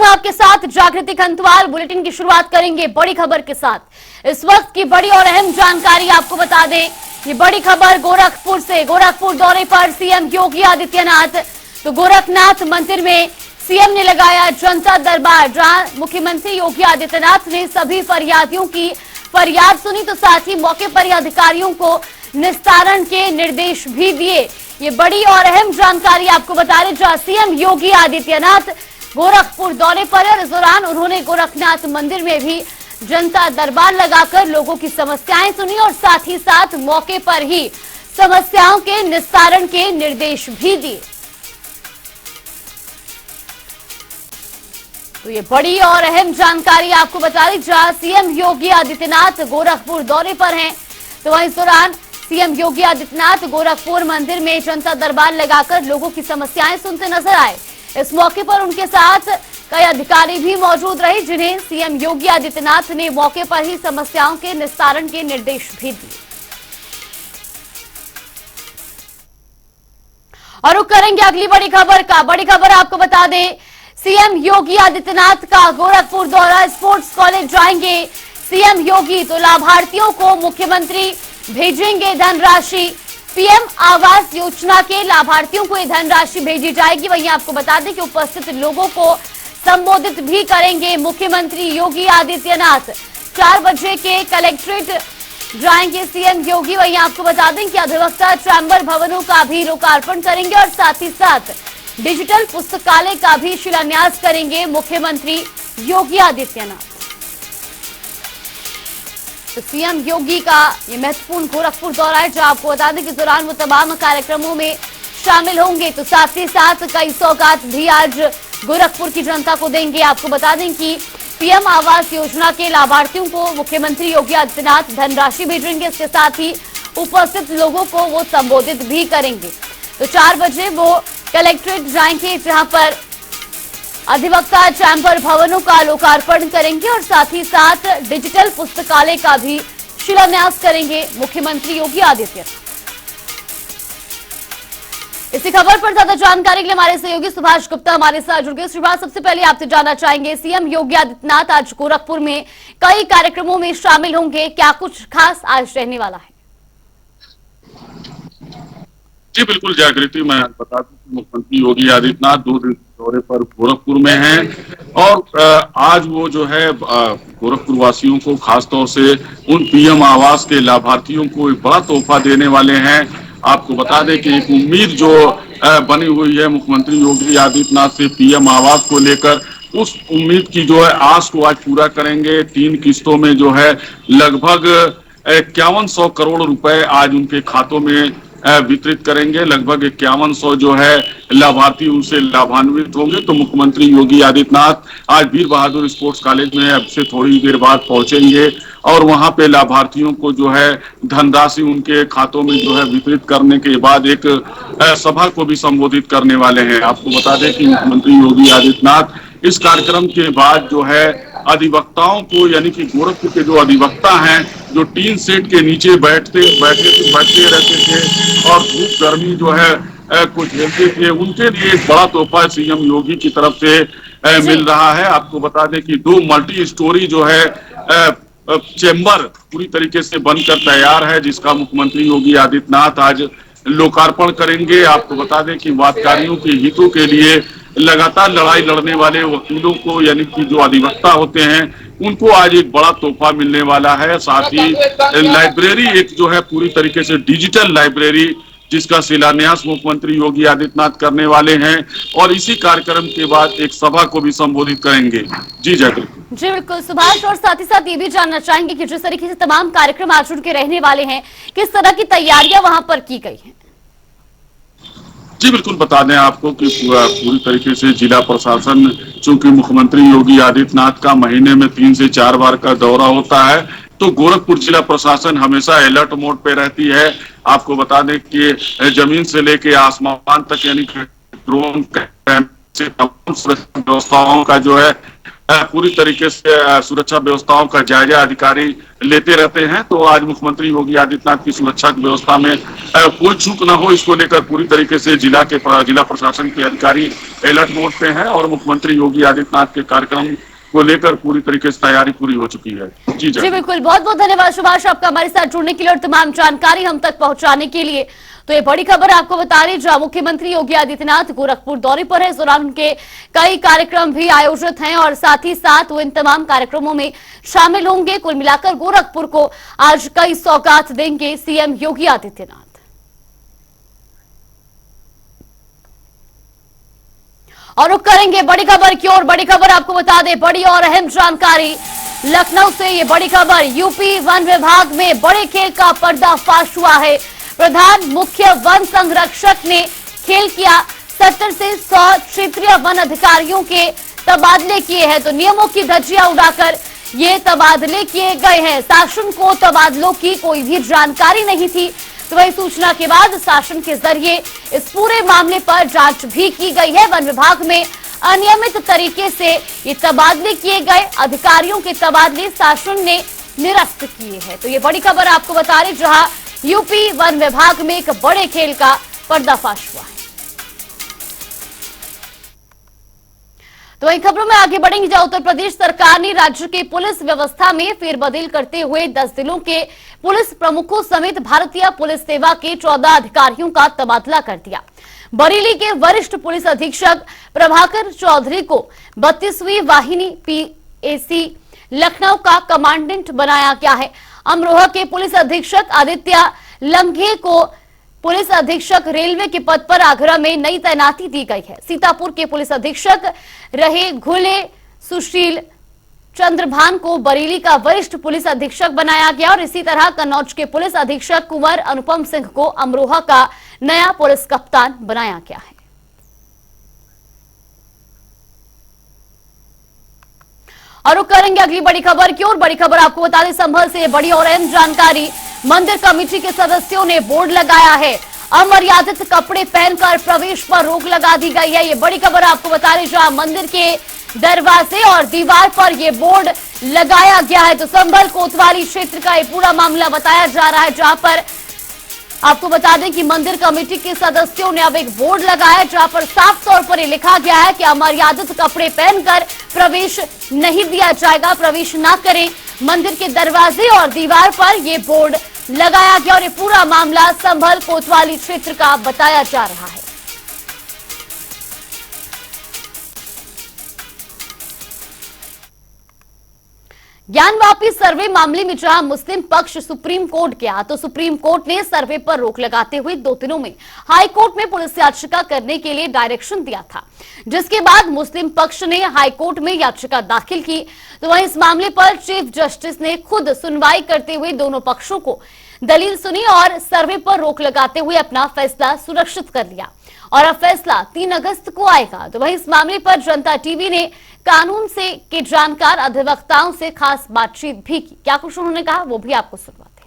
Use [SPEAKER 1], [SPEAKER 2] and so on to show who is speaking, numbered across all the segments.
[SPEAKER 1] आपके साथ जागृति खंतवाल। बुलेटिन की शुरुआत करेंगे बड़ी खबर के साथ। इस वक्त की बड़ी और अहम जानकारी आपको बता दें, ये बड़ी खबर गोरखपुर से। गोरखपुर दौरे पर सीएम योगी आदित्यनाथ। तो गोरखनाथ मंदिर में सीएम ने लगाया जनता दरबार, जहां मुख्यमंत्री योगी आदित्यनाथ ने सभी फरियादियों की फरियाद सुनी, तो साथ ही मौके पर ही अधिकारियों को निस्तारण के निर्देश भी दिए। ये बड़ी और अहम जानकारी आपको बता रहे, जहां सीएम योगी आदित्यनाथ गोरखपुर दौरे पर है। इस दौरान उन्होंने गोरखनाथ मंदिर में भी जनता दरबार लगाकर लोगों की समस्याएं सुनी और साथ ही साथ मौके पर ही समस्याओं के निस्तारण के निर्देश भी दिए। तो ये बड़ी और अहम जानकारी आपको बता रही, जहां सीएम योगी आदित्यनाथ गोरखपुर दौरे पर हैं, तो वहीं इस दौरान सीएम योगी आदित्यनाथ गोरखपुर मंदिर में जनता दरबार लगाकर लोगों की समस्याएं सुनते नजर आए। इस मौके पर उनके साथ कई अधिकारी भी मौजूद रहे, जिन्हें सीएम योगी आदित्यनाथ ने मौके पर ही समस्याओं के निस्तारण के निर्देश भी दिए। और रुक करेंगे अगली बड़ी खबर का। बड़ी खबर आपको बता दें, सीएम योगी आदित्यनाथ का गोरखपुर दौरा, स्पोर्ट्स कॉलेज जाएंगे सीएम योगी। तो लाभार्थियों को मुख्यमंत्री भेजेंगे धनराशि। पीएम आवास योजना के लाभार्थियों को ये धनराशि भेजी जाएगी। वहीं आपको बता दें कि उपस्थित लोगों को संबोधित भी करेंगे मुख्यमंत्री योगी आदित्यनाथ। 4 बजे के कलेक्ट्रेट जाएंगे सीएम योगी। वहीं आपको बता दें कि अधिवक्ता चैम्बर भवनों का भी लोकार्पण करेंगे और साथ ही साथ डिजिटल पुस्तकालय का भी शिलान्यास करेंगे मुख्यमंत्री योगी आदित्यनाथ। तो सीएम योगी का ये महत्वपूर्ण गोरखपुर दौरा है, जहां आपको बता दें कि दौरान वो तमाम कार्यक्रमों में शामिल होंगे। तो साथ ही साथ कई सौगात भी आज गोरखपुर की जनता को देंगे। आपको बता दें कि पीएम आवास योजना के लाभार्थियों को मुख्यमंत्री योगी आदित्यनाथ धनराशि भेजेंगे। इसके साथ ही उपस्थित लोगों को वो संबोधित भी करेंगे। तो 4 बजे वो कलेक्ट्रेट जाएंगे, जहां पर अधिवक्ता चैम्बर भवनों का लोकार्पण करेंगे और साथ ही साथ डिजिटल पुस्तकालय का भी शिलान्यास करेंगे मुख्यमंत्री योगी आदित्यनाथ। इसी खबर पर ज्यादा जानकारी के लिए हमारे सहयोगी सुभाष गुप्ता हमारे साथ जुड़ गए। सुभाष, सबसे पहले आपसे जानना चाहेंगे, सीएम योगी आदित्यनाथ आज गोरखपुर में कई कार्यक्रमों में शामिल होंगे, क्या कुछ खास आज रहने वाला है?
[SPEAKER 2] जी बिल्कुल जागृति, मैं बता दूं कि मुख्यमंत्री योगी आदित्यनाथ 2 दिन दौरे पर गोरखपुर में हैं और आज वो जो है गोरखपुर वासियों को खास तौर से उन पीएम आवास के लाभार्थियों को एक बड़ा तोहफा देने वाले हैं। आपको बता दें कि एक उम्मीद जो बनी हुई है मुख्यमंत्री योगी आदित्यनाथ से पीएम आवास को लेकर, उस उम्मीद की जो है आस को आज पूरा करेंगे। 3 किस्तों में जो है लगभग 5100 करोड़ रुपए आज उनके खातों में वितरित करेंगे। लगभग 5100 जो है लाभार्थी उनसे लाभान्वित होंगे। तो मुख्यमंत्री योगी आदित्यनाथ आज वीर बहादुर स्पोर्ट्स कॉलेज में अब से थोड़ी देर बाद पहुंचेंगे और वहां पे लाभार्थियों को जो है धनराशि उनके खातों में जो है वितरित करने के बाद एक सभा को भी संबोधित करने वाले हैं। आपको बता दें कि मुख्यमंत्री योगी आदित्यनाथ इस कार्यक्रम के बाद जो है अधिवक्ताओं को, यानी कि गोरखपुर के जो अधिवक्ता हैं, जो टीन सेट के नीचे बैठते रहते थे और धूप गर्मी जो है कुछ झेलते थे, उनके लिए एक बड़ा तोहफा सीएम योगी की तरफ से मिल रहा है। आपको बता दें कि 2 मल्टी स्टोरी जो है चेंबर पूरी तरीके से बनकर तैयार है, जिसका मुख्यमंत्री योगी आदित्यनाथ आज लोकार्पण करेंगे। आपको बता दें कि वादकारियों के हितों के लिए लगातार लड़ाई लड़ने वाले वकीलों को, यानी कि जो अधिवक्ता होते हैं, उनको आज एक बड़ा तोहफा मिलने वाला है। साथ ही लाइब्रेरी एक जो है पूरी तरीके से डिजिटल लाइब्रेरी, जिसका शिलान्यास मुख्यमंत्री योगी आदित्यनाथ करने वाले हैं और इसी कार्यक्रम के बाद एक सभा को भी संबोधित करेंगे। जी जागृति।
[SPEAKER 1] जी बिल्कुल सुभाष, और साथ ही साथ ये भी जानना चाहेंगे कि जिस तरीके से तमाम कार्यक्रम आज उनके रहने वाले हैं, किस तरह की तैयारियां वहां पर की गई हैं?
[SPEAKER 2] जी बिल्कुल, बता दें आपको कि पूरी तरीके से जिला प्रशासन, चूंकि मुख्यमंत्री योगी आदित्यनाथ का महीने में 3 से 4 बार का दौरा होता है, तो गोरखपुर जिला प्रशासन हमेशा अलर्ट मोड पे रहती है। आपको बता दें कि जमीन से लेके आसमान तक, यानी ड्रोन से तमाम सुरक्षा व्यवस्थाओं का जो है पूरी तरीके से सुरक्षा व्यवस्थाओं का जायजा अधिकारी लेते रहते हैं। तो आज मुख्यमंत्री योगी आदित्यनाथ की सुरक्षा की व्यवस्था में कोई चूक न हो, इसको लेकर पूरी तरीके से जिला प्रशासन के अधिकारी अलर्ट मोड पे हैं और मुख्यमंत्री योगी आदित्यनाथ के कार्यक्रम को लेकर पूरी तरीके से तैयारी पूरी हो चुकी है। जी
[SPEAKER 1] बिल्कुल, बहुत बहुत धन्यवाद सुभाष आपका हमारे साथ जुड़ने के लिए और तमाम जानकारी हम तक पहुंचाने के लिए। तो ये बड़ी खबर आपको बता रही, जहां मुख्यमंत्री योगी आदित्यनाथ गोरखपुर दौरे पर है। इस दौरान उनके कई कार्यक्रम भी आयोजित हैं और साथ ही साथ वो इन तमाम कार्यक्रमों में शामिल होंगे। कुल मिलाकर गोरखपुर को आज कई सौगात देंगे सीएम योगी आदित्यनाथ। और रुक करेंगे बड़ी खबर की ओर। बड़ी खबर आपको बता दें, बड़ी और अहम जानकारी लखनऊ से। ये बड़ी खबर, यूपी वन विभाग में बड़े खेल का पर्दाफाश हुआ है। प्रधान मुख्य वन संरक्षक ने खेल किया। 70 से 100 क्षेत्रीय वन अधिकारियों के तबादले किए हैं। तो नियमों की धज्जियां उड़ाकर ये तबादले किए गए हैं। शासन को तबादलों की कोई भी जानकारी नहीं थी, तो वही सूचना के बाद शासन के जरिए इस पूरे मामले पर जांच भी की गई है। वन विभाग में अनियमित तरीके से ये तबादले किए गए। अधिकारियों के तबादले शासन ने निरस्त किए हैं। तो ये बड़ी खबर आपको बता रहे, जहां यूपी वन विभाग में एक बड़े खेल का पर्दाफाश हुआ है। तो वही खबरों में आगे बढ़ेंगे, जहां उत्तर प्रदेश सरकार ने राज्य की पुलिस व्यवस्था में फेरबदल करते हुए 10 जिलों के पुलिस प्रमुखों समेत भारतीय पुलिस सेवा के 14 अधिकारियों का तबादला कर दिया। बरेली के वरिष्ठ पुलिस अधीक्षक प्रभाकर चौधरी को 32वीं वाहिनी पीएसी लखनऊ का कमांडेंट बनाया गया है। अमरोहा के पुलिस अधीक्षक आदित्य लम्घे को पुलिस अधीक्षक रेलवे के पद पर आगरा में नई तैनाती दी गई है। सीतापुर के पुलिस अधीक्षक रहे घुले सुशील चंद्रभान को बरेली का वरिष्ठ पुलिस अधीक्षक बनाया गया और इसी तरह कन्नौज के पुलिस अधीक्षक कुंवर अनुपम सिंह को अमरोहा का नया पुलिस कप्तान बनाया गया है। और रुक करेंगे अगली बड़ी खबर की ओर। बड़ी खबर आपको बता दें, संभल से बड़ी और अहम जानकारी। मंदिर कमेटी के सदस्यों ने बोर्ड लगाया है। अमर्यादित कपड़े पहनकर प्रवेश पर रोक लगा दी गई है। ये बड़ी खबर आपको बता दें, जहां मंदिर के दरवाजे और दीवार पर यह बोर्ड लगाया गया है। तो संभल कोतवाली क्षेत्र का ये पूरा मामला बताया जा रहा है, जहां पर आपको बता दें कि मंदिर कमेटी के सदस्यों ने अब एक बोर्ड लगाया, जहां पर साफ तौर पर लिखा गया है कि अमर्यादित कपड़े पहनकर प्रवेश नहीं दिया जाएगा, प्रवेश ना करें। मंदिर के दरवाजे और दीवार पर यह बोर्ड लगाया गया और ये पूरा मामला संभल कोतवाली क्षेत्र का बताया जा रहा है। ज्ञानवापी सर्वे मामले में जहां मुस्लिम पक्ष सुप्रीम कोर्ट गया, तो सुप्रीम कोर्ट ने सर्वे पर रोक लगाते हुए 2 दिनों में हाई कोर्ट में पुलिस याचिका करने के लिए डायरेक्शन दिया था, जिसके बाद मुस्लिम पक्ष ने हाई कोर्ट में याचिका दाखिल की। तो वहीं इस मामले पर चीफ जस्टिस ने खुद सुनवाई करते हुए दोनों पक्षों को दलील सुनी और सर्वे पर रोक लगाते हुए अपना फैसला सुरक्षित कर लिया और अब फैसला 3 अगस्त को आएगा। तो वहीं इस मामले पर जनता टीवी ने कानून से के जानकार अधिवक्ताओं से खास बातचीत भी की। क्या कुछ उन्होंने कहा वो भी आपको सुनवाते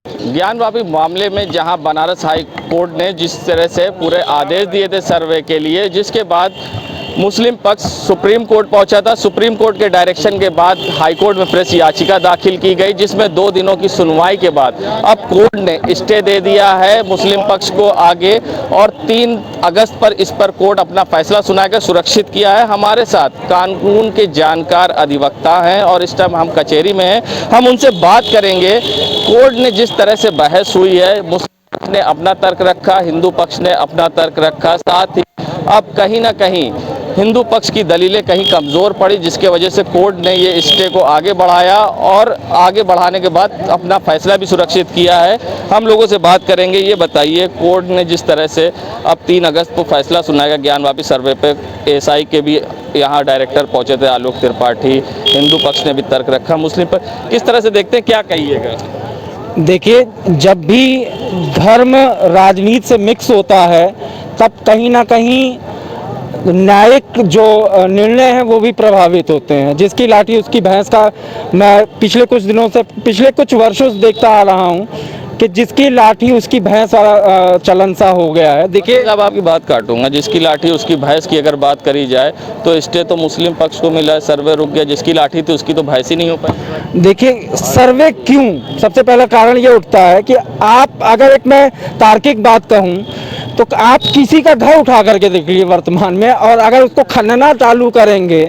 [SPEAKER 1] हैं।
[SPEAKER 3] ज्ञानवापी मामले में जहां बनारस हाई कोर्ट ने जिस तरह से पूरे आदेश दिए थे सर्वे के लिए, जिसके बाद मुस्लिम पक्ष सुप्रीम कोर्ट पहुंचा था। सुप्रीम कोर्ट के डायरेक्शन के बाद हाई कोर्ट में प्रेस याचिका दाखिल की गई, जिसमें 2 दिनों की सुनवाई के बाद अब कोर्ट ने स्टे दे दिया है मुस्लिम पक्ष को आगे और 3 अगस्त पर इस पर कोर्ट अपना फैसला सुनाकर सुरक्षित किया है। हमारे साथ कानून के जानकार अधिवक्ता हैं और इस टाइम हम कचहरी में हैं, हम उनसे बात करेंगे। कोर्ट ने जिस तरह से बहस हुई है, मुस्लिम पक्ष ने अपना तर्क रखा, हिंदू पक्ष ने अपना तर्क रखा, साथ ही अब कहीं ना कहीं हिंदू पक्ष की दलीलें कहीं कमज़ोर पड़ी, जिसके वजह से कोर्ट ने ये स्टे को आगे बढ़ाया और आगे बढ़ाने के बाद अपना फैसला भी सुरक्षित किया है। हम लोगों से बात करेंगे। ये बताइए, कोर्ट ने जिस तरह से अब 3 अगस्त को फैसला सुनाएगा ज्ञानवापी सर्वे पे, एएसआई के भी यहाँ डायरेक्टर पहुँचे थे आलोक त्रिपाठी, हिंदू पक्ष ने भी तर्क रखा, मुस्लिम पर किस तरह से देखते हैं, क्या कहिएगा?
[SPEAKER 4] देखिए, जब भी धर्म राजनीति से मिक्स होता है तब कहीं ना कहीं न्यायिक जो निर्णय हैं वो भी प्रभावित होते हैं। जिसकी लाठी उसकी भैंस का मैं पिछले कुछ वर्षों से देखता आ रहा हूँ कि जिसकी लाठी उसकी भैंस वाला चलन सा हो गया है। देखिए,
[SPEAKER 3] अब आपकी बात काटूंगा, जिसकी लाठी उसकी भैंस की अगर बात करी जाए तो स्टे तो मुस्लिम पक्ष को मिला है, सर्वे रुक गया, जिसकी लाठी थी उसकी तो भैंस ही नहीं हो पाई।
[SPEAKER 4] देखिए सर्वे क्यों, सबसे पहला कारण ये उठता है कि आप अगर एक मैं तार्किक बात कहूँ तो आप किसी का घर उठा करके देखिए वर्तमान में, और अगर उसको खनना चालू करेंगे,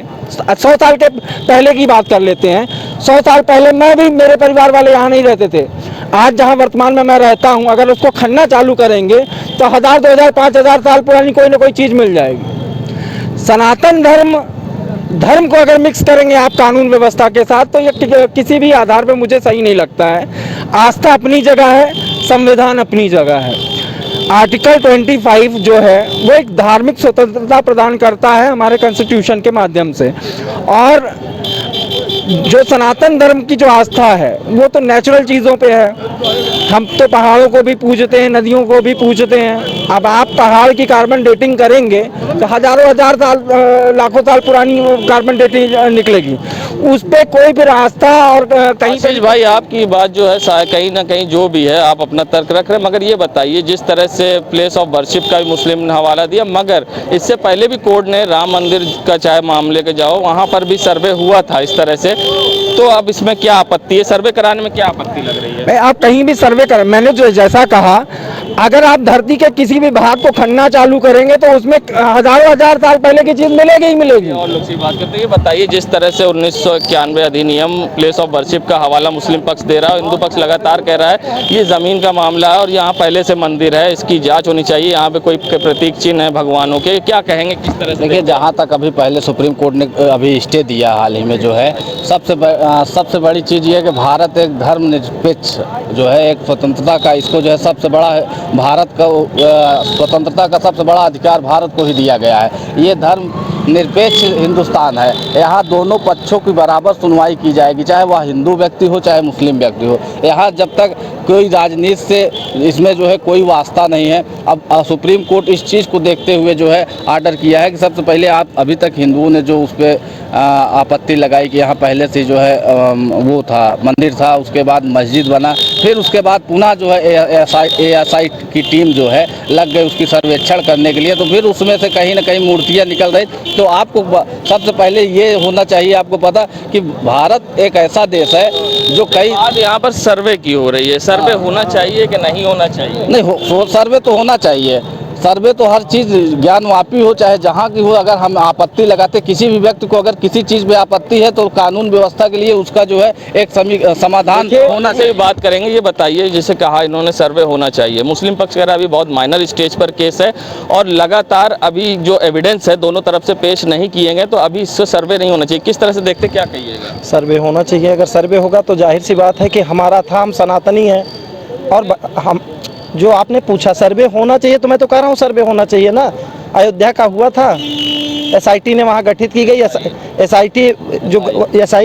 [SPEAKER 4] 100 साल के पहले की बात कर लेते हैं, 100 साल पहले मैं भी, मेरे परिवार वाले यहाँ नहीं रहते थे, आज जहाँ वर्तमान में मैं रहता हूँ, अगर उसको खनना चालू करेंगे तो 1000, 2000, 5000 साल पुरानी कोई ना कोई चीज़ मिल जाएगी। सनातन धर्म को अगर मिक्स करेंगे आप कानून व्यवस्था के साथ तो ये किसी भी आधार पर मुझे सही नहीं लगता है। आस्था अपनी जगह है, संविधान अपनी जगह है। आर्टिकल 25 जो है वो एक धार्मिक स्वतंत्रता प्रदान करता है हमारे कॉन्स्टिट्यूशन के माध्यम से, और जो सनातन धर्म की जो आस्था है वो तो नेचुरल चीज़ों पे है। हम तो पहाड़ों को भी पूजते हैं, नदियों को भी पूजते हैं। अब आप पहाड़ की कार्बन डेटिंग करेंगे तो हजारों हजार साल, लाखों साल पुरानी कार्बन डेटिंग निकलेगी, उस पर कोई भी आस्था और कहीं
[SPEAKER 3] आशीष भाई, आपकी बात जो है कहीं ना कहीं जो भी है आप अपना तर्क रख रहे हैं, मगर ये बताइए जिस तरह से प्लेस ऑफ वर्शिप का भी मुस्लिम ने हवाला दिया, मगर इससे पहले भी कोर्ट ने राम मंदिर का चाहे मामले के जाओ वहाँ पर भी सर्वे हुआ था इस तरह से, तो अब इसमें क्या आपत्ति है, सर्वे कराने में क्या आपत्ति लग रही है?
[SPEAKER 4] आप कहीं भी सर्वे करें, मैंने जो जैसा कहा, अगर आप धरती के किसी भी भाग को खनना चालू करेंगे तो उसमें हजारों हजार साल पहले की चीज मिलेगी ही मिलेगी।
[SPEAKER 3] और लोग सी बात करते हैं, ये बताइए जिस तरह से 1991 अधिनियम प्लेस ऑफ वर्शिप का हवाला मुस्लिम पक्ष दे रहा है, हिंदू पक्ष लगातार कह रहा है ये जमीन का मामला है और यहाँ पहले से मंदिर है, इसकी जांच होनी चाहिए, यहाँ पे कोई प्रतीक चिन्ह है भगवानों के, क्या कहेंगे किस तरह से?
[SPEAKER 5] देखिए, जहाँ तक अभी पहले सुप्रीम कोर्ट ने अभी स्टे दिया हाल ही में जो है, सबसे बड़ी चीज़ ये है कि भारत एक धर्मनिरपेक्ष जो है, एक स्वतंत्रता का, इसको जो है सबसे बड़ा भारत का स्वतंत्रता का सबसे बड़ा अधिकार भारत को ही दिया गया है। ये धर्म निरपेक्ष हिंदुस्तान है, यहाँ दोनों पक्षों की बराबर सुनवाई की जाएगी, चाहे वह हिंदू व्यक्ति हो चाहे मुस्लिम व्यक्ति हो। यहाँ जब तक कोई राजनीति से इसमें जो है कोई वास्ता नहीं है। अब सुप्रीम कोर्ट इस चीज़ को देखते हुए जो है आर्डर किया है कि सबसे पहले आप, अभी तक हिंदुओं ने जो उस पर आपत्ति लगाई कि यहाँ पहले से जो है वो था, मंदिर था, उसके बाद मस्जिद बना, फिर उसके बाद पुनः जो है ASI की टीम जो है लग गई उसकी सर्वेक्षण करने के लिए, तो फिर उसमें से कहीं ना कहीं मूर्तियाँ निकल रही। तो आपको सबसे पहले ये होना चाहिए, आपको पता कि भारत एक ऐसा देश है जो कई,
[SPEAKER 3] आज यहाँ पर सर्वे की हो रही है, सर्वे होना चाहिए कि नहीं होना चाहिए?
[SPEAKER 5] नहीं, सर्वे तो होना चाहिए। सर्वे तो हर चीज़ ज्ञानवापी हो चाहे जहाँ की हो, अगर हम आपत्ति लगाते किसी भी व्यक्ति को, अगर किसी चीज़ में आपत्ति है तो कानून व्यवस्था के लिए उसका जो है एक समाधान
[SPEAKER 3] होना से बात करेंगे। ये बताइए, जैसे कहा इन्होंने सर्वे होना चाहिए, मुस्लिम पक्ष कह रहा अभी बहुत माइनर स्टेज पर केस है और लगातार अभी जो एविडेंस है दोनों तरफ से पेश नहीं किए गए, तो अभी इससे सर्वे नहीं होना चाहिए, किस तरह से देखते, क्या कहिएगा?
[SPEAKER 4] सर्वे होना चाहिए। अगर सर्वे होगा तो जाहिर सी बात है कि हमारा था, हम सनातनी हैं, और हम जो आपने पूछा सर्वे होना चाहिए, तो मैं तो कह रहा हूँ सर्वे होना चाहिए ना। अयोध्या का हुआ था, SIT ने वहाँ गठित की गई, SI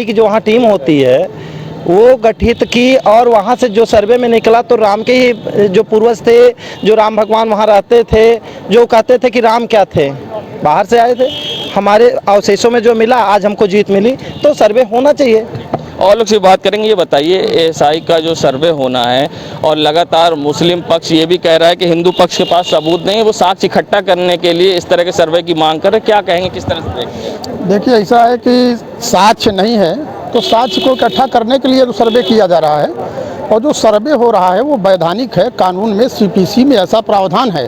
[SPEAKER 4] की जो वहाँ टीम होती है वो गठित की, और वहाँ से जो सर्वे में निकला तो राम के ही जो पूर्वज थे, जो राम भगवान वहाँ रहते थे, जो कहते थे कि राम क्या थे, बाहर से आए थे, हमारे अवशेषों में जो मिला, आज हमको जीत मिली, तो सर्वे होना चाहिए।
[SPEAKER 3] और लोग से बात करेंगे। ये बताइए, ASI का जो सर्वे होना है और लगातार मुस्लिम पक्ष ये भी कह रहा है कि हिंदू पक्ष के पास सबूत नहीं है, वो साक्ष्य इकट्ठा करने के लिए इस तरह के सर्वे की मांग कर रहे, क्या कहेंगे, किस तरह से देखते हैं?
[SPEAKER 6] देखिए, ऐसा है कि साक्ष्य नहीं है तो साक्ष्य को इकट्ठा करने के लिए तो सर्वे किया जा रहा है, और जो सर्वे हो रहा है वो वैधानिक है। कानून में CPC में ऐसा प्रावधान है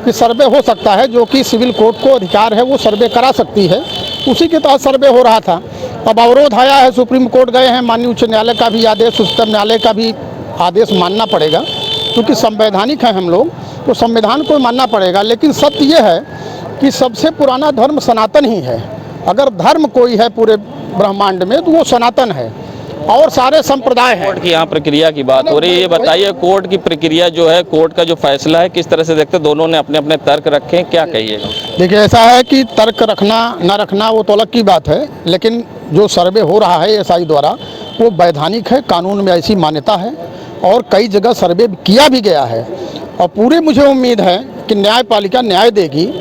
[SPEAKER 6] कि सर्वे हो सकता है, जो कि सिविल कोर्ट को अधिकार है वो सर्वे करा सकती है, उसी के तहत सर्वे हो रहा था। अब अवरोध आया है, सुप्रीम कोर्ट गए हैं, माननीय उच्च न्यायालय का भी आदेश, उच्चतम न्यायालय का भी आदेश मानना पड़ेगा, क्योंकि संवैधानिक है हम लोग, तो संविधान को मानना पड़ेगा। लेकिन सत्य ये है कि सबसे पुराना धर्म सनातन ही है। अगर धर्म कोई है पूरे ब्रह्मांड में तो वो सनातन है, और सारे संप्रदाय हैं।
[SPEAKER 3] कोर्ट की यहाँ प्रक्रिया की बात हो रही है, ये बताइए कोर्ट की प्रक्रिया जो है, कोर्ट का जो फैसला है, किस तरह से देखते हैं? दोनों ने अपने अपने तर्क रखे हैं, क्या कहिएगा?
[SPEAKER 6] देखिए, ऐसा है कि तर्क रखना ना रखना वो तो अलग की बात है, लेकिन जो सर्वे हो रहा है ASI द्वारा वो वैधानिक है, कानून में ऐसी मान्यता है, और कई जगह सर्वे किया भी गया है, और पूरी मुझे उम्मीद है कि न्यायपालिका न्याय देगी।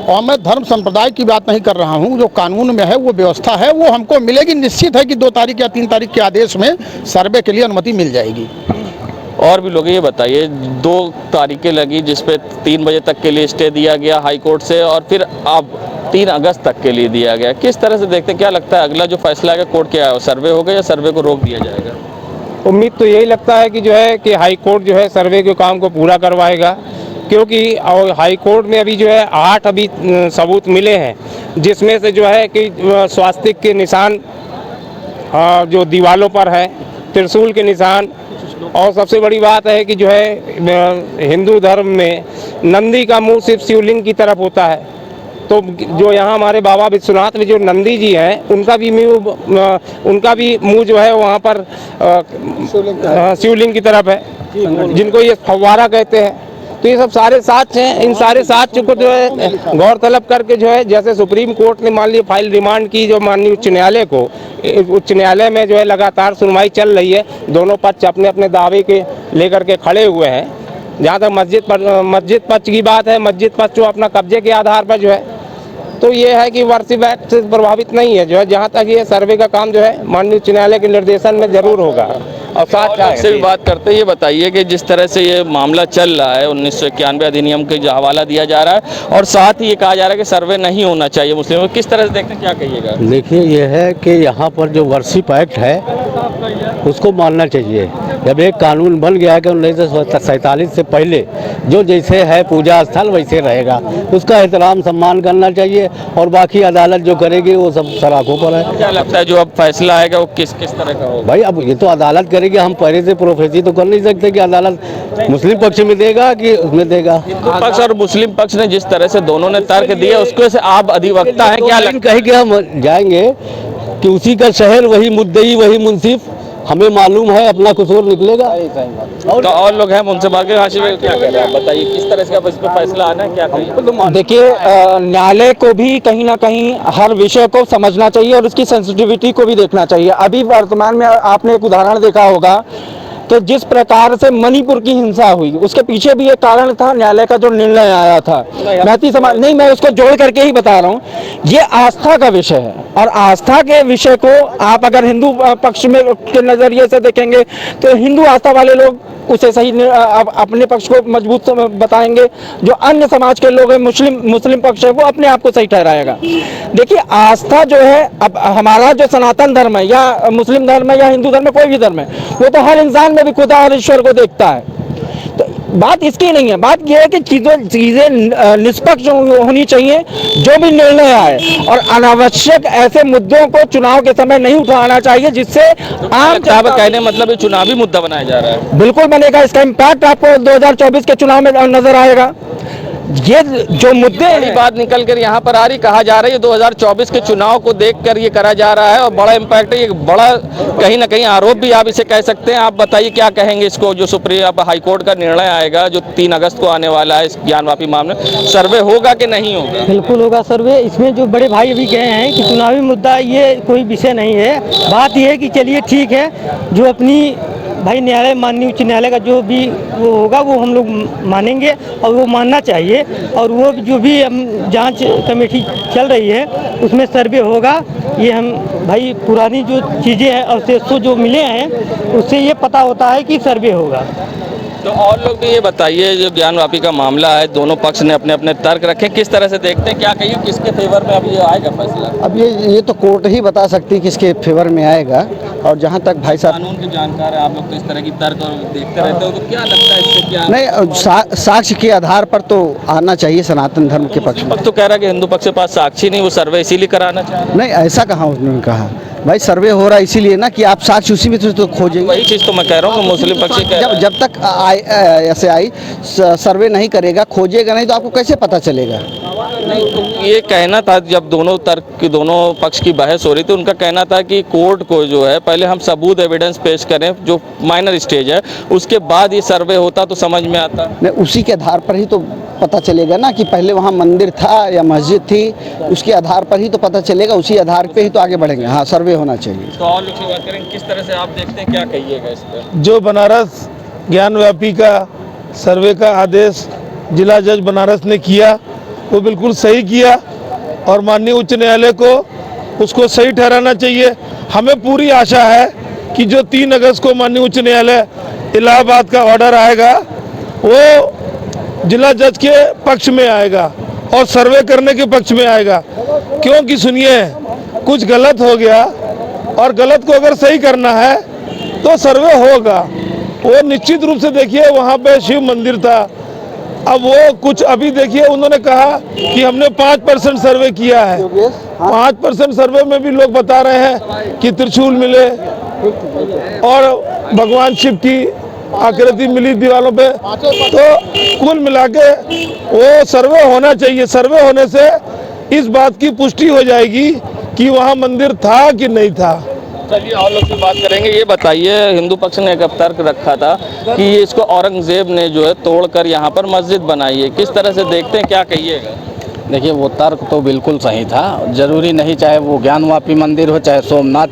[SPEAKER 6] और मैं धर्म संप्रदाय की बात नहीं कर रहा हूँ, जो कानून में है वो व्यवस्था है वो हमको मिलेगी। निश्चित है कि 2 तारीख या 3 तारीख के आदेश में सर्वे के लिए अनुमति मिल जाएगी।
[SPEAKER 3] और भी लोग हैं। ये बताइए 2 तारीखें लगी जिस पे 3 बजे तक के लिए स्टे दिया गया हाई कोर्ट से और फिर अब 3 अगस्त तक के लिए दिया गया। किस तरह से देखते हैं, क्या लगता है अगला जो फैसला आएगा कोर्ट क्या है, सर्वे होगा या सर्वे को रोक दिया जाएगा?
[SPEAKER 4] उम्मीद तो यही लगता है कि जो है कि हाई कोर्ट जो है सर्वे के काम को पूरा करवाएगा, क्योंकि और हाई कोर्ट में अभी जो है 8 अभी सबूत मिले हैं, जिसमें से जो है कि स्वास्तिक के निशान जो दीवालों पर है, त्रिशूल के निशान, और सबसे बड़ी बात है कि जो है हिंदू धर्म में नंदी का मुंह सिर्फ शिवलिंग की तरफ होता है। तो जो यहाँ हमारे बाबा विश्वनाथ में जो नंदी जी हैं उनका भी मुंह जो है वहाँ पर शिवलिंग की तरफ है, जिनको ये फव्वारा कहते हैं। तो ये सब सारे साक्ष्य हैं। इन सारे साक्ष्य को जो है गौर तलब करके जो है, जैसे सुप्रीम कोर्ट ने मान ली फाइल रिमांड की जो माननीय उच्च न्यायालय को, उच्च न्यायालय में जो है लगातार सुनवाई चल रही है, दोनों पक्ष अपने अपने दावे के लेकर के खड़े हुए हैं। जहाँ तक मस्जिद पक्ष की बात है, मस्जिद पक्ष जो अपना कब्जे के आधार पर जो है, तो ये है कि वर्सिफ एक्ट से प्रभावित नहीं है जो है। जहाँ तक ये सर्वे का काम जो है माननीय उच्च न्यायालय के निर्देशन में जरूर होगा। और साथ
[SPEAKER 3] से भी बात करते हैं, ये बताइए कि जिस तरह से ये मामला चल रहा है 1991 अधिनियम के जो हवाला दिया जा रहा है और साथ ही ये कहा जा रहा है कि सर्वे नहीं होना चाहिए मुस्लिमों, किस तरह से देखते हैं, क्या कहिएगा?
[SPEAKER 7] देखिए, ये है कि यहाँ पर जो वर्शिप एक्ट है उसको मानना चाहिए। जब एक कानून बन गया है कि 1947 से पहले जो जैसे है पूजा स्थल वैसे रहेगा, उसका एहतराम सम्मान करना चाहिए, और बाकी अदालत जो करेगी वो सब सराखों पर है।
[SPEAKER 3] क्या लगता है जो अब फैसला आएगा वो किस तरह का होगा?
[SPEAKER 7] भाई अब ये तो अदालत करेगी, हम पहले से प्रोफेसी तो कर नहीं सकते कि अदालत मुस्लिम पक्ष में देगा कि उसमें देगा।
[SPEAKER 3] हिंदू पक्ष और मुस्लिम पक्ष ने जिस तरह से दोनों ने तर्क दिए उसको से आप अधिवक्ता हैं, क्या लगता
[SPEAKER 7] कहीं के हम जाएंगे कि उसी का शहर वही मुद्दई वही मुंसिफ, हमें मालूम है अपना कसूर निकलेगा।
[SPEAKER 3] और लोग हैं उनसे बात करें, क्या कह रहे हैं बताइए, किस तरह से इस पर फैसला आना है, क्या कहिए?
[SPEAKER 4] देखिए, न्यायालय को भी कहीं ना कहीं हर विषय को समझना चाहिए और उसकी सेंसिटिविटी को भी देखना चाहिए। अभी वर्तमान में आपने एक उदाहरण देखा होगा कि जिस प्रकार से मणिपुर की हिंसा हुई, उसके पीछे भी एक कारण था, न्यायालय का जो निर्णय आया था मैती समाज, नहीं मैं उसको जोड़ करके ही बता रहा हूँ। ये आस्था का विषय है और आस्था के विषय को आप अगर हिंदू पक्ष में के नजरिए से देखेंगे तो हिंदू आस्था वाले लोग उसे सही अपने पक्ष को मजबूत बताएंगे, जो अन्य समाज के लोग हैं मुस्लिम पक्ष है वो अपने आप को सही ठहराएगा। देखिए, आस्था जो है, अब हमारा जो सनातन धर्म है या मुस्लिम धर्म है या हिंदू धर्म है, कोई भी धर्म है, वो तो हर इंसान में भी खुदा और ईश्वर को देखता है। तो बात इसकी नहीं है, बात यह है कि चीजें निष्पक्ष होनी चाहिए जो भी निर्णय आए, और अनावश्यक ऐसे मुद्दों को चुनाव के समय नहीं उठाना चाहिए जिससे आम
[SPEAKER 3] कहने मतलब ये चुनावी मुद्दा बनाया जा रहा है।
[SPEAKER 4] बिल्कुल बनेगा, इसका इम्पैक्ट आपको 2024 के चुनाव में नजर आएगा। ये जो मुद्दे
[SPEAKER 3] बड़ी बात निकल कर यहाँ पर आ रही, कहा जा रहा है 2024 के चुनाव को देखकर ये करा जा रहा है और बड़ा इम्पैक्ट है, ये बड़ा कहीं ना कहीं आरोप भी आप इसे कह सकते हैं। आप बताइए क्या कहेंगे इसको, जो सुप्रीम अब हाई कोर्ट का निर्णय आएगा जो 3 अगस्त को आने वाला है इस ज्ञानवापी मामले, सर्वे होगा कि नहीं होगा?
[SPEAKER 8] बिल्कुल होगा सर्वे। इसमें जो बड़े भाई अभी गए हैं कि चुनावी मुद्दा ये कोई विषय नहीं है। बात यह है कि चलिए ठीक है, जो अपनी भाई न्यायालय माननीय उच्च न्यायालय का जो भी वो होगा वो हम लोग मानेंगे और वो मानना चाहिए, और वो जो भी जांच कमेटी चल रही है उसमें सर्वे होगा। ये हम भाई पुरानी जो चीज़ें हैं अवशेषों जो मिले हैं उससे ये पता होता है कि सर्वे होगा।
[SPEAKER 3] तो और लोग भी ये बताइए, जो ज्ञानवापी का मामला है दोनों पक्ष ने अपने अपने तर्क रखे, किस तरह से देखते हैं, क्या कहिए किसके फेवर में अब ये आएगा फैसला?
[SPEAKER 9] अब ये तो कोर्ट ही बता सकती है किसके फेवर में आएगा। और जहाँ तक भाई साहब
[SPEAKER 3] कानून के जानकार है आप लोग, तो इस तरह की तर्क और देखते रहते हो, तो क्या लगता है इससे क्या
[SPEAKER 9] नहीं, साक्ष्य के आधार पर तो आना चाहिए सनातन धर्म के पक्ष में।
[SPEAKER 3] तो कह रहा है कि हिंदू पक्ष के पास साक्षी नहीं, वो सर्वे इसीलिए कराना चाह
[SPEAKER 9] नहीं, ऐसा कहाँ उन्होंने कहा। भाई सर्वे हो रहा है इसीलिए ना कि आप साक्ष्य उसी में तो खोजेंगे।
[SPEAKER 3] वही चीज़ तो मैं कह रहा हूँ, मुस्लिम पक्ष
[SPEAKER 9] जब तक SAI सर्वे नहीं करेगा, खोजेगा नहीं, तो आपको कैसे पता चलेगा?
[SPEAKER 3] नहीं, तो ये कहना था जब दोनों पक्ष की बहस हो रही थी, उनका कहना था कि कोर्ट को जो है पहले हम सबूत एविडेंस पेश करें, जो माइनर स्टेज है, उसके बाद ये सर्वे होता तो समझ में आता।
[SPEAKER 9] नहीं, उसी के आधार पर ही तो पता चलेगा ना कि पहले वहाँ मंदिर था या मस्जिद थी, उसके आधार पर ही तो पता चलेगा, उसी आधार पे ही तो आगे बढ़ेंगे। हाँ, सर्वे होना चाहिए।
[SPEAKER 3] तो और लोग से बात करें, किस तरह से आप देखते हैं, क्या कहिएगा इस पर?
[SPEAKER 10] जो बनारस ज्ञानव्यापी का सर्वे का आदेश जिला जज बनारस ने किया वो बिल्कुल सही किया, और माननीय उच्च न्यायालय को उसको सही ठहराना चाहिए। हमें पूरी आशा है कि जो 3 अगस्त को माननीय उच्च न्यायालय इलाहाबाद का ऑर्डर आएगा वो जिला जज के पक्ष में आएगा और सर्वे करने के पक्ष में आएगा। क्योंकि सुनिए, कुछ गलत हो गया और गलत को अगर सही करना है तो सर्वे होगा। वो निश्चित रूप से देखिए वहाँ पे शिव मंदिर था, अब वो कुछ अभी देखिए उन्होंने कहा कि हमने 5% सर्वे किया है। 5% सर्वे में भी लोग बता रहे हैं कि त्रिशूल मिले और भगवान शिव की आकृति मिली दीवारों पे। तो कुल मिला के वो सर्वे होना चाहिए। सर्वे होने से इस बात की पुष्टि हो जाएगी कि वहाँ मंदिर था कि नहीं था।
[SPEAKER 3] चलिए और लोग से बात करेंगे। ये बताइए, हिंदू पक्ष ने एक तर्क रखा था कि ये इसको औरंगजेब ने जो है तोड़कर यहाँ पर मस्जिद बनाई है, किस तरह से देखते हैं, क्या कहिएगा?
[SPEAKER 5] देखिए, वो तर्क तो बिल्कुल सही था। जरूरी नहीं चाहे वो ज्ञानवापी मंदिर हो, चाहे सोमनाथ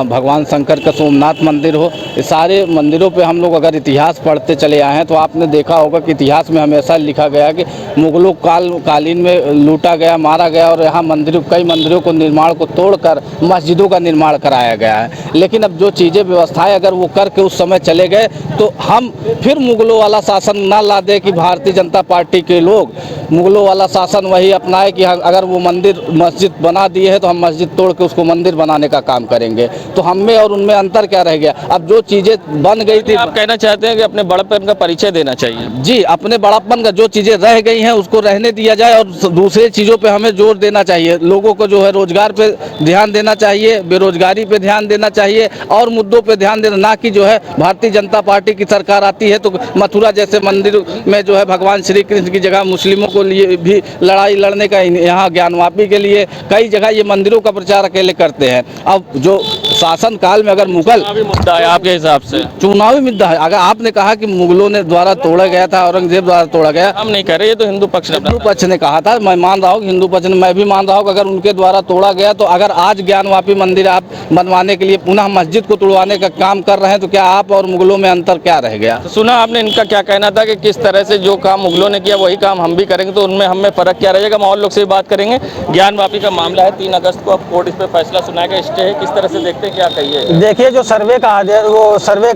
[SPEAKER 5] भगवान शंकर का सोमनाथ मंदिर हो, ये सारे मंदिरों पे हम लोग अगर इतिहास पढ़ते चले आए हैं तो आपने देखा होगा कि इतिहास में हमेशा लिखा गया कि मुगलों कालीन में लूटा गया, मारा गया और यहाँ कई मंदिरों को निर्माण को तोड़कर मस्जिदों का निर्माण कराया गया है। लेकिन अब जो चीज़ें व्यवस्थाएं अगर वो करके उस समय चले गए तो हम फिर मुगलों वाला शासन ना ला दे कि भारतीय जनता पार्टी के लोग मुगलों वाला शासन वही अपनाए कि अगर वो मंदिर मस्जिद बना दिए है तो हम मस्जिद तोड़ के उसको मंदिर बनाने का काम करेंगे। तो हम में और उनमें अंतर क्या रह गया? अब जो चीज़ें बन गई थी,
[SPEAKER 3] आप कहना चाहते हैं कि अपने बड़प्पन का परिचय देना चाहिए?
[SPEAKER 5] जी, अपने बड़प्पन का जो चीज़ें रह गई हैं उसको रहने दिया जाए और दूसरे चीज़ों पे हमें जोर देना चाहिए। लोगों को जो है रोजगार पे ध्यान देना चाहिए, बेरोजगारी पे ध्यान देना चाहिए और मुद्दों पे ध्यान देना, ना कि जो है भारतीय जनता पार्टी की सरकार आती है तो मथुरा जैसे मंदिर में जो है भगवान श्री कृष्ण की जगह मुस्लिमों को लिए भी लड़ाई लड़ने का, यहाँ ज्ञानवापी के लिए कई जगह ये मंदिरों का प्रचार अकेले करते हैं। अब जो शासन काल में अगर मुगल
[SPEAKER 3] मुद्दा है आपके हिसाब से,
[SPEAKER 5] चुनावी मुद्दा है, अगर आपने कहा कि मुगलों ने द्वारा तोड़ा गया था, औरंगजेब द्वारा तोड़ा गया,
[SPEAKER 3] हम नहीं कह रहे, ये तो हिंदू पक्ष
[SPEAKER 5] ने कहा था। मैं मान रहा हूँ कि हिंदू पक्ष ने, मैं भी मान रहा हूँ कि अगर उनके द्वारा तोड़ा गया तो अगर आज ज्ञानवापी मंदिर आप बनवाने के लिए पुनः मस्जिद को तोड़वाने का काम कर रहे हैं तो क्या आप और मुगलों में अंतर क्या रह गया?
[SPEAKER 3] तो सुना आपने, इनका क्या कहना था कि किस तरह से जो काम मुगलों ने किया वही काम हम भी करेंगे, तो उनमें हमें फर्क क्या रहेगा? हम और लोग से बात करेंगे। ज्ञानवापी का मामला है, 3 अगस्त को अब कोर्ट इस पर फैसला सुनाएगा, स्टे है, किस तरह से देखते हैं, क्या कहिए?
[SPEAKER 8] देखिए, जो सर्वे का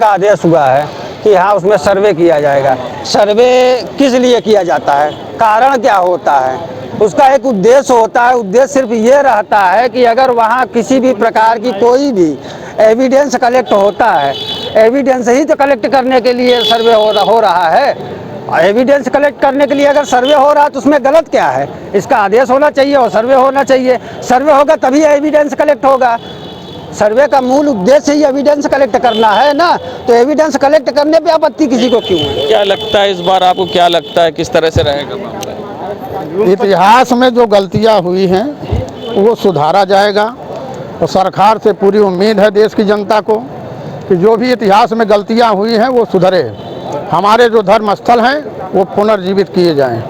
[SPEAKER 8] आदेश हुआ है कि हाँ उसमें सर्वे किया जाएगा। सर्वे किस लिए किया जाता है, कारण क्या होता है, उसका एक उद्देश्य होता है। उद्देश्य सिर्फ ये रहता है कि अगर वहाँ किसी भी प्रकार की कोई भी एविडेंस कलेक्ट होता है, एविडेंस ही तो कलेक्ट करने के लिए सर्वे हो रहा है। एविडेंस कलेक्ट करने के लिए अगर सर्वे हो रहा है तो उसमें गलत क्या है? इसका आदेश होना चाहिए और सर्वे होना चाहिए। सर्वे होगा तभी एविडेंस कलेक्ट होगा। सर्वे का मूल उद्देश्य ही एविडेंस कलेक्ट करना है ना, तो एविडेंस कलेक्ट करने पे आपत्ति किसी को क्यों है?
[SPEAKER 3] क्या लगता है इस बार, आपको क्या लगता है किस तरह से रहेगा मामला?
[SPEAKER 6] इतिहास में जो गलतियां हुई हैं वो सुधारा जाएगा और सरकार से पूरी उम्मीद है देश की जनता को कि जो भी इतिहास में गलतियां हुई हैं वो सुधरे। हमारे जो धर्म स्थल हैं वो पुनर्जीवित किए जाएं।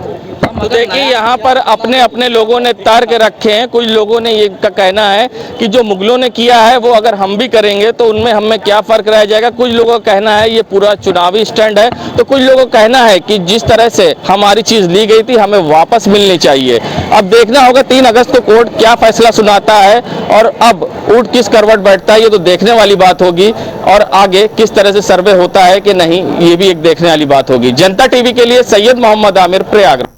[SPEAKER 3] तो देखिए, यहाँ पर अपने अपने लोगों ने तर्क रखे हैं। कुछ लोगों ने ये का कहना है कि जो मुगलों ने किया है वो अगर हम भी करेंगे तो उनमें हमें क्या फर्क रह जाएगा। कुछ लोगों का कहना है ये पूरा चुनावी स्टैंड है, तो कुछ लोगों का कहना है कि जिस तरह से हमारी चीज ली गई थी हमें वापस मिलनी चाहिए। अब देखना होगा 3 अगस्त को कोर्ट क्या फैसला सुनाता है और अब ऊँट किस करवट बैठता है, ये तो देखने वाली बात होगी। और आगे किस तरह से सर्वे होता है कि नहीं, ये भी एक देखने वाली बात होगी। जनता टीवी के लिए सैयद मोहम्मद आमिर, प्रयागराज।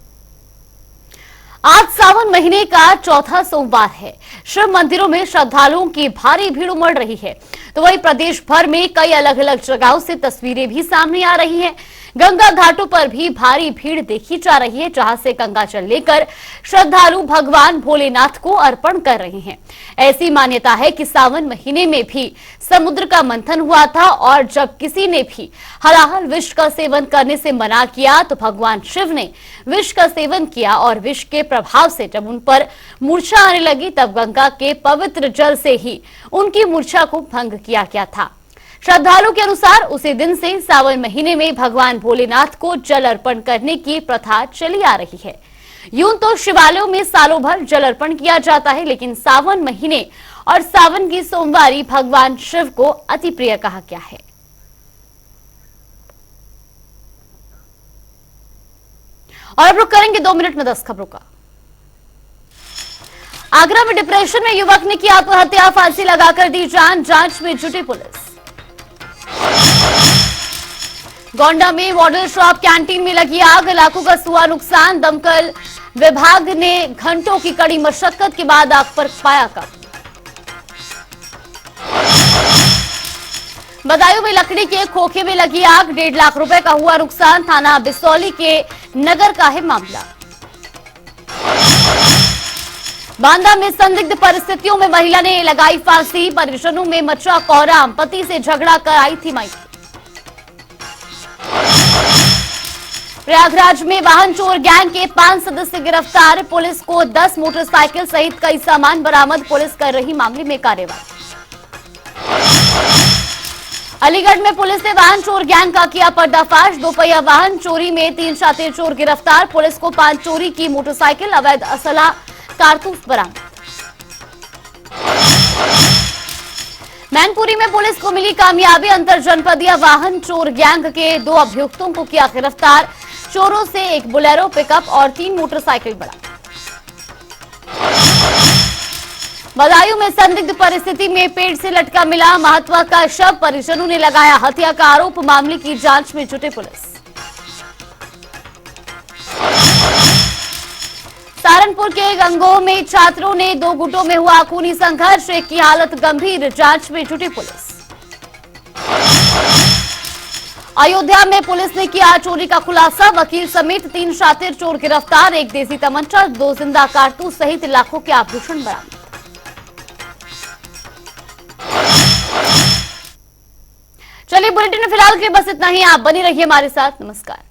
[SPEAKER 1] आज सावन महीने का चौथा सोमवार है। शिव मंदिरों में श्रद्धालुओं की भारी भीड़ उमड़ रही है, तो वहीं प्रदेश भर में कई अलग अलग जगहों से तस्वीरें भी सामने आ रही हैं। गंगा घाटों पर भी भारी भीड़ देखी जा रही है, जहां से गंगा जल लेकर श्रद्धालु भगवान भोलेनाथ को अर्पण कर रहे हैं। ऐसी मान्यता है कि सावन महीने में भी समुद्र का मंथन हुआ था और जब किसी ने भी हलाहल विष का सेवन करने से मना किया तो भगवान शिव ने विष का सेवन किया और विष के प्रभाव से जब उन पर मूर्छा आने लगी तब गंगा के पवित्र जल से ही उनकी मूर्छा को भंग किया गया था। श्रद्धालु के अनुसार उसी दिन से सावन महीने में भगवान भोलेनाथ को जल अर्पण करने की प्रथा चली आ रही है। यूं तो शिवालयों में सालों भर जल अर्पण किया जाता है, लेकिन सावन महीने और सावन की सोमवारी भगवान शिव को अति प्रिय कहा गया है। और अब रुक करेंगे 2 मिनट में 10 खबरों का। आगरा में डिप्रेशन में युवक ने की आत्महत्या, फांसी लगाकर दी जान, जांच में जुटी पुलिस। गोंडा में मॉडल शॉप कैंटीन में लगी आग, लाखों का हुआ नुकसान। दमकल विभाग ने घंटों की कड़ी मशक्कत के बाद आग पर पाया काबू। बदायूं में लकड़ी के खोखे में लगी आग, 1.5 लाख रुपए का हुआ नुकसान। थाना बिसौली के नगर का है मामला। बांदा में संदिग्ध परिस्थितियों में महिला ने लगाई फांसी, परिजनों में मचा कोहराम, पति से झगड़ा कर आई थी मायके। प्रयागराज में वाहन चोर गैंग के 5 सदस्य गिरफ्तार, पुलिस को 10 मोटरसाइकिल सहित कई सामान बरामद, पुलिस कर रही मामले में कार्रवाई। अलीगढ़ में पुलिस ने वाहन चोर गैंग का किया पर्दाफाश, दोपहिया वाहन चोरी में 3 शातिर चोर गिरफ्तार, पुलिस को 5 चोरी की मोटरसाइकिल, अवैध असला, कारतूस बरामद। मैनपुरी में पुलिस को मिली कामयाबी, अंतर जनपदीय वाहन चोर गैंग के 2 अभियुक्तों को किया गिरफ्तार, चोरों से 1 बोलेरो पिकअप और 3 मोटरसाइकिल बरामद। बदायूं में संदिग्ध परिस्थिति में पेड़ से लटका मिला महात्मा का शव, परिजनों ने लगाया हत्या का आरोप, मामले की जांच में जुटे पुलिस। सहारनपुर के गंगोह में छात्रों ने 2 गुटों में हुआ खूनी संघर्ष, एक की हालत गंभीर, जांच में जुटी पुलिस। अयोध्या में पुलिस ने किया चोरी का खुलासा, वकील समेत 3 शातिर चोर गिरफ्तार, 1 देसी तमंचा, 2 जिंदा कारतूस सहित लाखों के आभूषण बरामद। चलिए बुलेटिन में फिलहाल के बस इतना ही। आप बनी रहिए हमारे साथ। नमस्कार।